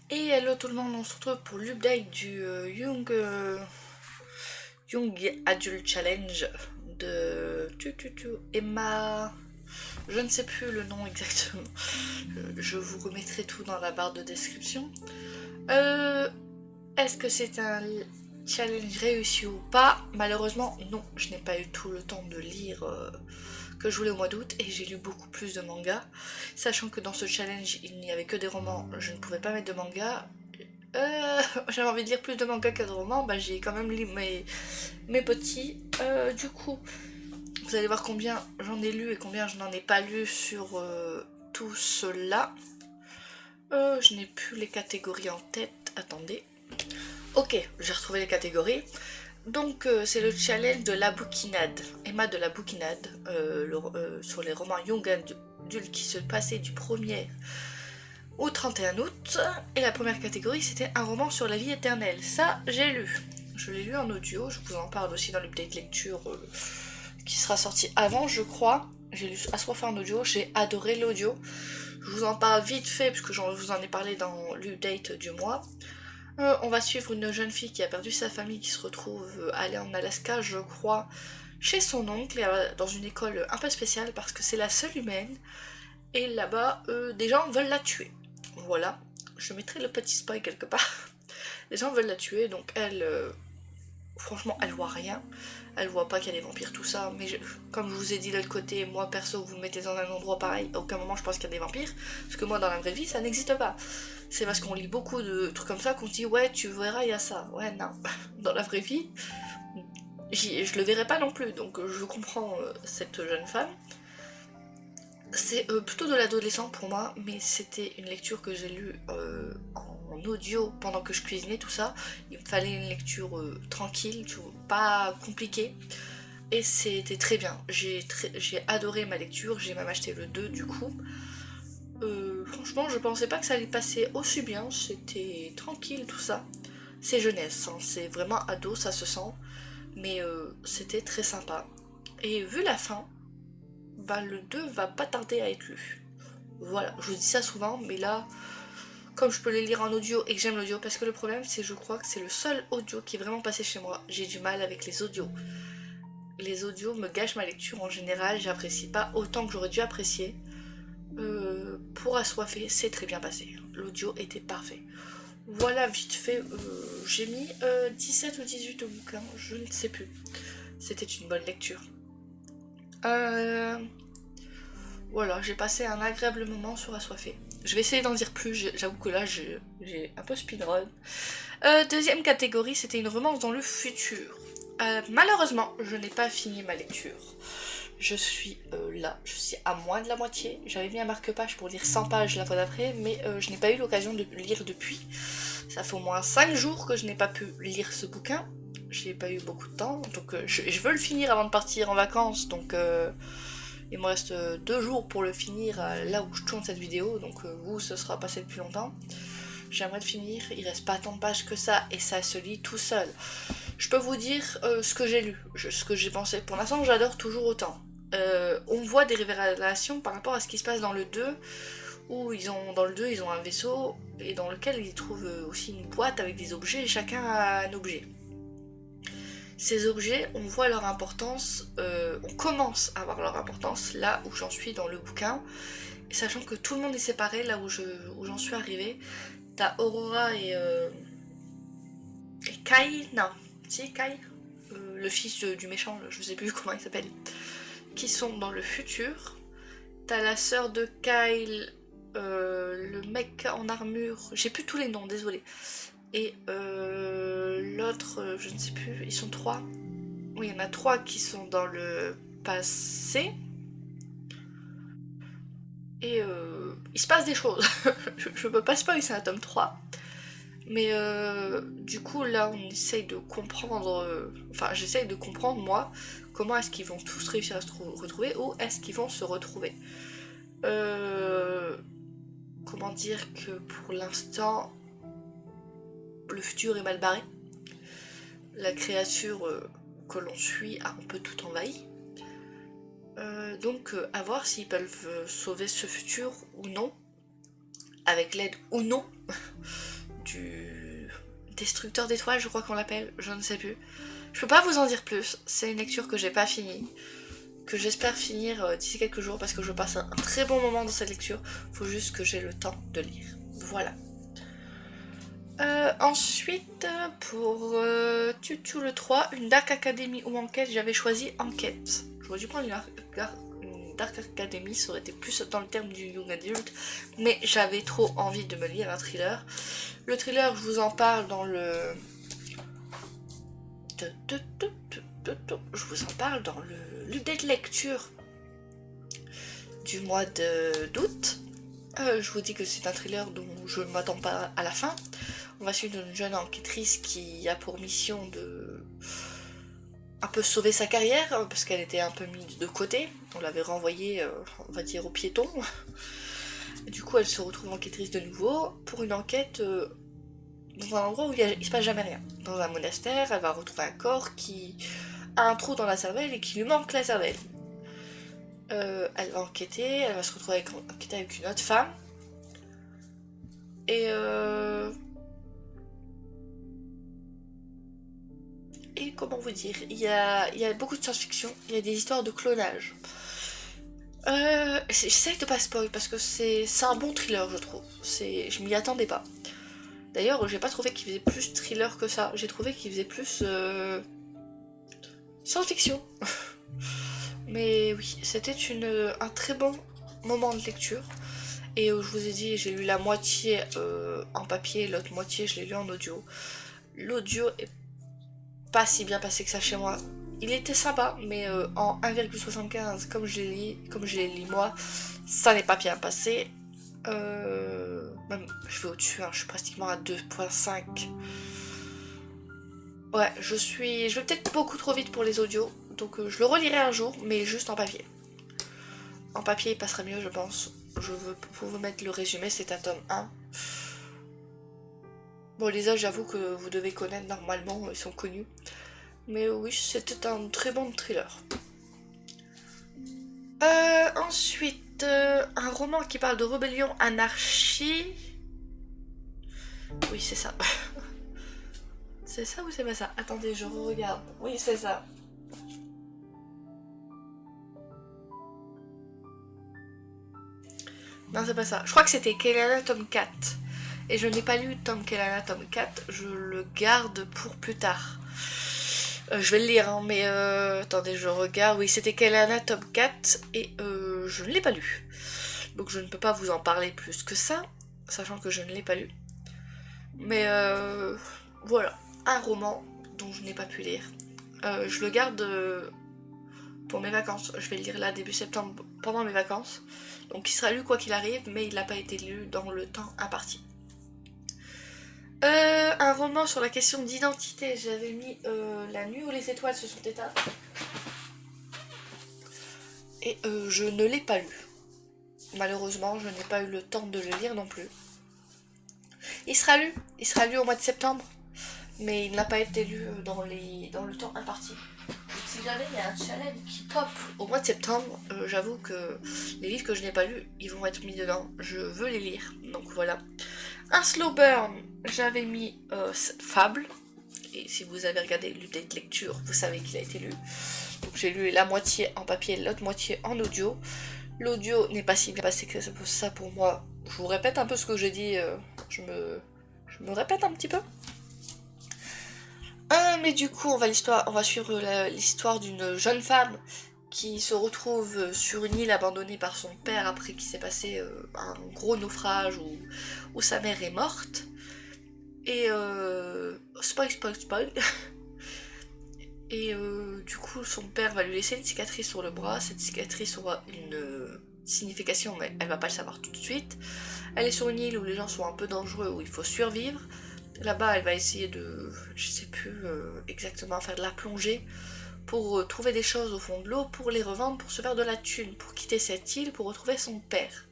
Et hello tout le monde, on se retrouve pour l'update du Young Adult Challenge de Emma. Je ne sais plus le nom exactement. Je vous remettrai tout dans la barre de description. Est-ce que c'est un challenge réussi ou pas? Malheureusement, non. Je n'ai pas eu tout le temps de lire que je voulais au mois d'août et j'ai lu beaucoup plus de mangas. Sachant que dans ce challenge, il n'y avait que des romans, je ne pouvais pas mettre de manga. J'avais envie de lire plus de mangas que de romans, bah j'ai quand même lu mes petits. Du coup, vous allez voir combien j'en ai lu et combien je n'en ai pas lu sur tout cela. Je n'ai plus les catégories en tête, attendez. Ok, j'ai retrouvé les catégories. Donc c'est le challenge de la bouquinade, Emma de la bouquinade, sur les romans young adultes qui se passaient du 1er au 31 août. Et la première catégorie, c'était un roman sur la vie éternelle. Ça, j'ai lu. Je l'ai lu en audio, je vous en parle aussi dans l'update lecture qui sera sorti avant, je crois. J'ai lu Assoiffé en audio, j'ai adoré l'audio. Je vous en parle vite fait, puisque je vous en ai parlé dans l'update du mois. On va suivre une jeune fille qui a perdu sa famille, qui se retrouve allée en Alaska, je crois, chez son oncle, dans une école un peu spéciale, parce que c'est la seule humaine. Et là-bas, des gens veulent la tuer. Voilà, je mettrai le petit spoil quelque part. Les gens veulent la tuer, donc elle, franchement, elle voit rien. Elle voit pas qu'il y a des vampires, tout ça, mais comme je vous ai dit de l'autre côté, moi perso, vous me mettez dans un endroit pareil, à aucun moment je pense qu'il y a des vampires, parce que moi dans la vraie vie, ça n'existe pas. C'est parce qu'on lit beaucoup de trucs comme ça qu'on dit ouais, tu verras, il y a ça. Ouais, non. Dans la vraie vie, je le verrai pas non plus, donc je comprends cette jeune femme. C'est plutôt de l'adolescent pour moi, mais c'était une lecture que j'ai lue en audio pendant que je cuisinais tout ça. Il me fallait une lecture tranquille, pas compliquée. Et c'était très bien. J'ai adoré ma lecture, j'ai même acheté le 2 du coup. Franchement, je pensais pas que ça allait passer aussi bien, c'était tranquille tout ça. C'est jeunesse, hein, c'est vraiment ado, ça se sent. Mais c'était très sympa. Et vu la fin, bah le 2 va pas tarder à être lu. Voilà, je vous dis ça souvent, mais là, comme je peux les lire en audio et que j'aime l'audio, parce que le problème c'est je crois que c'est le seul audio qui est vraiment passé chez moi. J'ai du mal avec les audios. Les audios me gâchent ma lecture en général, j'apprécie pas autant que j'aurais dû apprécier. Pour Assoiffé, c'est très bien passé. L'audio était parfait. Voilà, vite fait, j'ai mis 17 ou 18 au bouquin, je ne sais plus. C'était une bonne lecture. Voilà, j'ai passé un agréable moment sur Assoiffé. Je vais essayer d'en dire plus, j'avoue que là j'ai un peu speedrun. Deuxième catégorie, c'était une romance dans le futur. Malheureusement, je n'ai pas fini ma lecture. Je suis là, je suis à moins de la moitié. J'avais mis un marque-page pour lire 100 pages la fois d'après, mais je n'ai pas eu l'occasion de lire depuis. Ça fait au moins 5 jours que je n'ai pas pu lire ce bouquin. J'ai pas eu beaucoup de temps, donc je veux le finir avant de partir en vacances, donc il me reste 2 jours pour le finir là où je tourne cette vidéo, donc vous, ce sera passé depuis longtemps. J'aimerais le finir, il reste pas tant de pages que ça, et ça se lit tout seul. Je peux vous dire ce que j'ai lu, ce que j'ai pensé. Pour l'instant, j'adore toujours autant. On voit des révélations par rapport à ce qui se passe dans le 2, où dans le 2, ils ont un vaisseau, et dans lequel ils trouvent aussi une boîte avec des objets, et chacun a un objet. Ces objets, on voit leur importance, on commence à voir leur importance là où j'en suis dans le bouquin, sachant que tout le monde est séparé là où j'en suis arrivée. T'as Aurora et Kai, non, si Kai, le fils du méchant, je sais plus comment il s'appelle, qui sont dans le futur. T'as la sœur de Kyle, le mec en armure, j'ai plus tous les noms, désolé. Et l'autre, je ne sais plus, ils sont 3. Oui, il y en a 3 qui sont dans le passé. Et il se passe des choses. je peux pas spoiler, c'est un tome 3. Mais du coup, là, on essaye de comprendre. Enfin, j'essaye de comprendre, moi, comment est-ce qu'ils vont tous réussir à se retrouver ou est-ce qu'ils vont se retrouver. Comment dire que pour l'instant, le futur est mal barré. La créature que l'on suit a un peu tout envahi. Donc à voir s'ils peuvent sauver ce futur ou non, avec l'aide ou non du destructeur d'étoiles, je crois qu'on l'appelle, je ne sais plus. Je peux pas vous en dire plus, c'est une lecture que j'ai pas finie, que j'espère finir d'ici quelques jours parce que je passe un très bon moment dans cette lecture, faut juste que j'ai le temps de lire. Voilà. Ensuite, pour Tutu le 3, une Dark Academy ou enquête, j'avais choisi enquête. J'aurais dû prendre une Dark Academy, ça aurait été plus dans le terme du Young Adult, mais j'avais trop envie de me lire un thriller. Le thriller, je vous en parle dans le... Je vous en parle dans l'update lecture du mois d'août. Je vous dis que c'est un thriller dont je ne m'attends pas à la fin. On va suivre une jeune enquêtrice qui a pour mission de un peu sauver sa carrière parce qu'elle était un peu mise de côté. On l'avait renvoyée, on va dire, au piéton. Du coup, elle se retrouve enquêtrice de nouveau pour une enquête dans un endroit où il se passe jamais rien. Dans un monastère, elle va retrouver un corps qui a un trou dans la cervelle et qui lui manque la cervelle. Elle va enquêter, elle va se retrouver enquêter avec une autre femme. Et comment vous dire, il y a beaucoup de science-fiction, il y a des histoires de clonage. J'essaie de pas spoil parce que c'est un bon thriller, je trouve. Je m'y attendais pas. D'ailleurs, j'ai pas trouvé qu'il faisait plus thriller que ça. J'ai trouvé qu'il faisait plus science-fiction. Mais oui, c'était un très bon moment de lecture. Et je vous ai dit, j'ai lu la moitié en papier, l'autre moitié je l'ai lu en audio. L'audio est pas si bien passé que ça chez moi. Il était sympa, mais en 1,75 comme je l'ai lu moi, ça n'est pas bien passé. Même je vais au-dessus, hein, je suis pratiquement à 2,5. Ouais, je vais peut-être beaucoup trop vite pour les audios, donc je le relirai un jour, mais juste en papier. En papier il passerait mieux, je pense. Je veux pour vous mettre le résumé, c'est un tome 1. Bon, les autres, j'avoue que vous devez connaître normalement, ils sont connus. Mais oui, c'était un très bon thriller. Ensuite, un roman qui parle de rébellion, anarchie. Oui, c'est ça. C'est ça ou c'est pas ça? Attendez, je regarde. Oui, c'est ça. Non, c'est pas ça. Je crois que c'était Kelana tome 4. Et je n'ai pas lu tome Kelana tome 4. Je le garde pour plus tard. Je vais le lire, hein, mais attendez, je regarde. Oui, c'était Kelana tome 4 et je ne l'ai pas lu. Donc je ne peux pas vous en parler plus que ça, sachant que je ne l'ai pas lu. Mais voilà, un roman dont je n'ai pas pu lire. Je le garde pour mes vacances. Je vais le lire là début septembre pendant mes vacances. Donc il sera lu quoi qu'il arrive, mais il n'a pas été lu dans le temps imparti. Un roman sur la question d'identité, j'avais mis La nuit où les étoiles se sont éteintes. Et je ne l'ai pas lu. Malheureusement, je n'ai pas eu le temps de le lire non plus. Il sera lu au mois de septembre, mais il n'a pas été lu dans le temps imparti. Si jamais il y a un challenge qui pop au mois de septembre, j'avoue que les livres que je n'ai pas lus, ils vont être mis dedans. Je veux les lire, donc voilà. Un slow burn, j'avais mis Fable. Et si vous avez regardé l'update lecture, vous savez qu'il a été lu. Donc j'ai lu la moitié en papier, l'autre moitié en audio. L'audio n'est pas si bien passé que ça pour moi. Je vous répète un peu ce que j'ai dit, je me répète un petit peu. Mais du coup, on va suivre l'histoire d'une jeune femme qui se retrouve sur une île abandonnée par son père après qu'il s'est passé un gros naufrage où sa mère est morte. Et spoil. Et du coup, son père va lui laisser une cicatrice sur le bras. Cette cicatrice aura une signification, mais elle va pas le savoir tout de suite. Elle est sur une île où les gens sont un peu dangereux, où il faut survivre. Là-bas, elle va essayer de, je sais plus exactement, faire de la plongée pour trouver des choses au fond de l'eau, pour les revendre, pour se faire de la thune, pour quitter cette île, pour retrouver son père.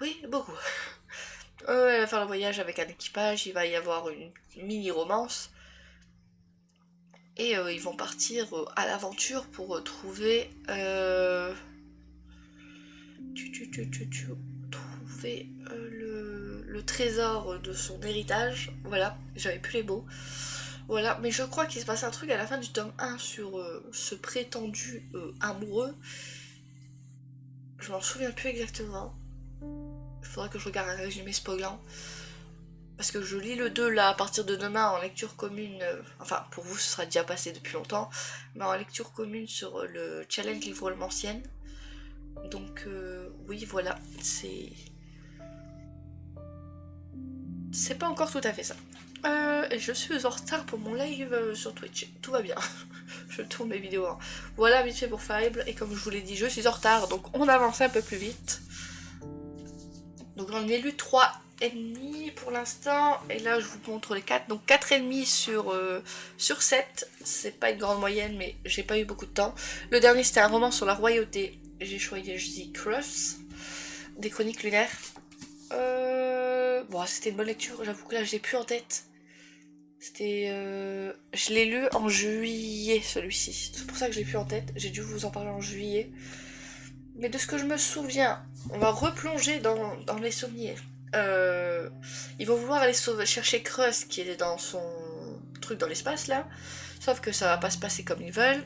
Oui, beaucoup. Elle va faire le voyage avec un équipage, il va y avoir une mini-romance. Et ils vont partir à l'aventure pour trouver... trouver le trésor de son héritage. Voilà, j'avais plus les mots. Voilà, mais je crois qu'il se passe un truc à la fin du tome 1 sur ce prétendu amoureux. Je m'en souviens plus exactement. Il faudrait que je regarde un résumé spoilant. Parce que je lis le 2 là à partir de demain en lecture commune. Enfin, pour vous, ce sera déjà passé depuis longtemps. Mais en lecture commune sur le challenge livre ancienne. Donc, oui, voilà. C'est pas encore tout à fait ça. Et je suis en retard pour mon live sur Twitch. Tout va bien. Je tourne mes vidéos. Hein. Voilà, vite fait pour Fable. Et comme je vous l'ai dit, je suis en retard. Donc on avance un peu plus vite. Donc j'en ai lu 3,5 pour l'instant. Et là, je vous montre les 4. Donc 4,5 sur 7. C'est pas une grande moyenne, mais j'ai pas eu beaucoup de temps. Le dernier, c'était un roman sur la royauté. J'ai choisi Cross. Des chroniques lunaires. Bon, c'était une bonne lecture. J'avoue que là, je l'ai plus en tête. C'était... Je l'ai lu en juillet, celui-ci. C'est pour ça que je l'ai plus en tête. J'ai dû vous en parler en juillet. Mais de ce que je me souviens, on va replonger dans les souvenirs. Ils vont vouloir aller chercher Crust qui est dans son truc dans l'espace, là. Sauf que ça va pas se passer comme ils veulent.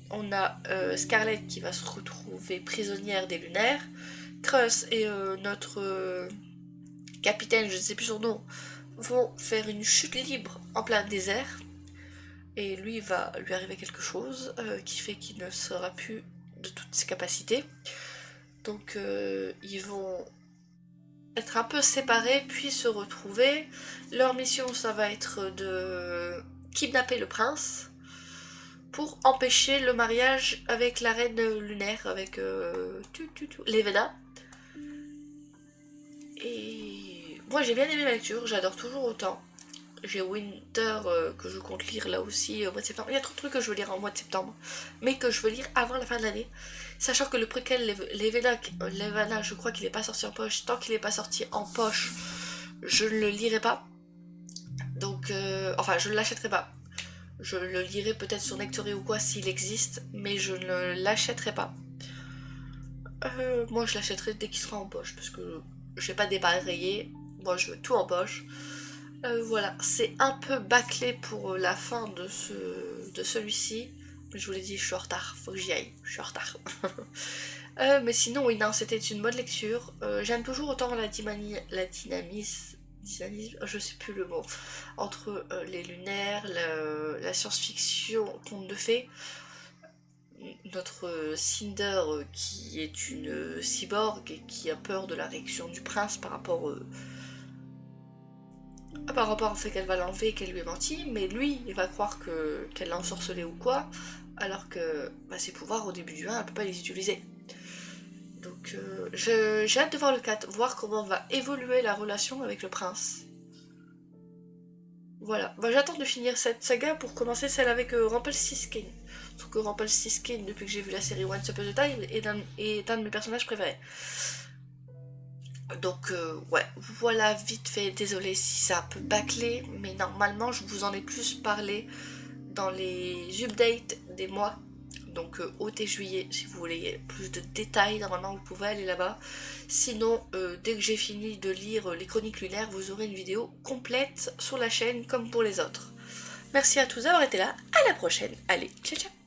On a Scarlett qui va se retrouver prisonnière des lunaires. Crust et notre capitaine, je ne sais plus son nom, vont faire une chute libre en plein désert. Et lui, il va lui arriver quelque chose qui fait qu'il ne sera plus de toutes ses capacités. Donc ils vont être un peu séparés, puis se retrouver. Leur mission, ça va être de kidnapper le prince pour empêcher le mariage avec la reine lunaire, avec Levena. Et moi j'ai bien aimé ma lecture, j'adore toujours autant. J'ai Winter que je compte lire là aussi au mois de septembre. Il y a trop de trucs que je veux lire en mois de septembre, mais que je veux lire avant la fin de l'année. Sachant que le préquel Levena, je crois qu'il n'est pas sorti en poche. Tant qu'il n'est pas sorti en poche, je ne le lirai pas. Donc, enfin, je ne l'achèterai pas. Je le lirai peut-être sur Nectory ou quoi s'il existe, mais je ne l'achèterai pas. Moi, je l'achèterai dès qu'il sera en poche, parce que je vais pas dépareiller. Moi, je veux tout en poche. Voilà, c'est un peu bâclé pour la fin de celui-ci. Je vous l'ai dit, je suis en retard, faut que j'y aille, je suis en retard. Mais sinon, oui, non, c'était une bonne lecture. J'aime toujours autant la dynamisme, je sais plus le mot, entre les lunaires, la science-fiction, conte de fées. Notre Cinder qui est une cyborg et qui a peur de la réaction du prince par rapport au fait qu'elle va l'enlever et qu'elle lui ait menti, mais lui, il va croire qu'elle l'a ensorcelé ou quoi, alors que ses pouvoirs au début du 1, elle peut pas les utiliser. Donc j'ai hâte de voir le 4, voir comment va évoluer la relation avec le prince. Voilà, j'attends de finir cette saga pour commencer celle avec Rumpelstiltskin. Sauf que Rumpelstiltskin, depuis que j'ai vu la série Once Upon a Time, est un de mes personnages préférés. Donc ouais, voilà vite fait, désolé si c'est un peu bâclé, mais normalement je vous en ai plus parlé dans les updates des mois. Donc août et juillet, si vous voulez plus de détails, normalement vous pouvez aller là-bas. Sinon, dès que j'ai fini de lire les chroniques lunaires, vous aurez une vidéo complète sur la chaîne comme pour les autres. Merci à tous d'avoir été là, à la prochaine, allez, ciao ciao.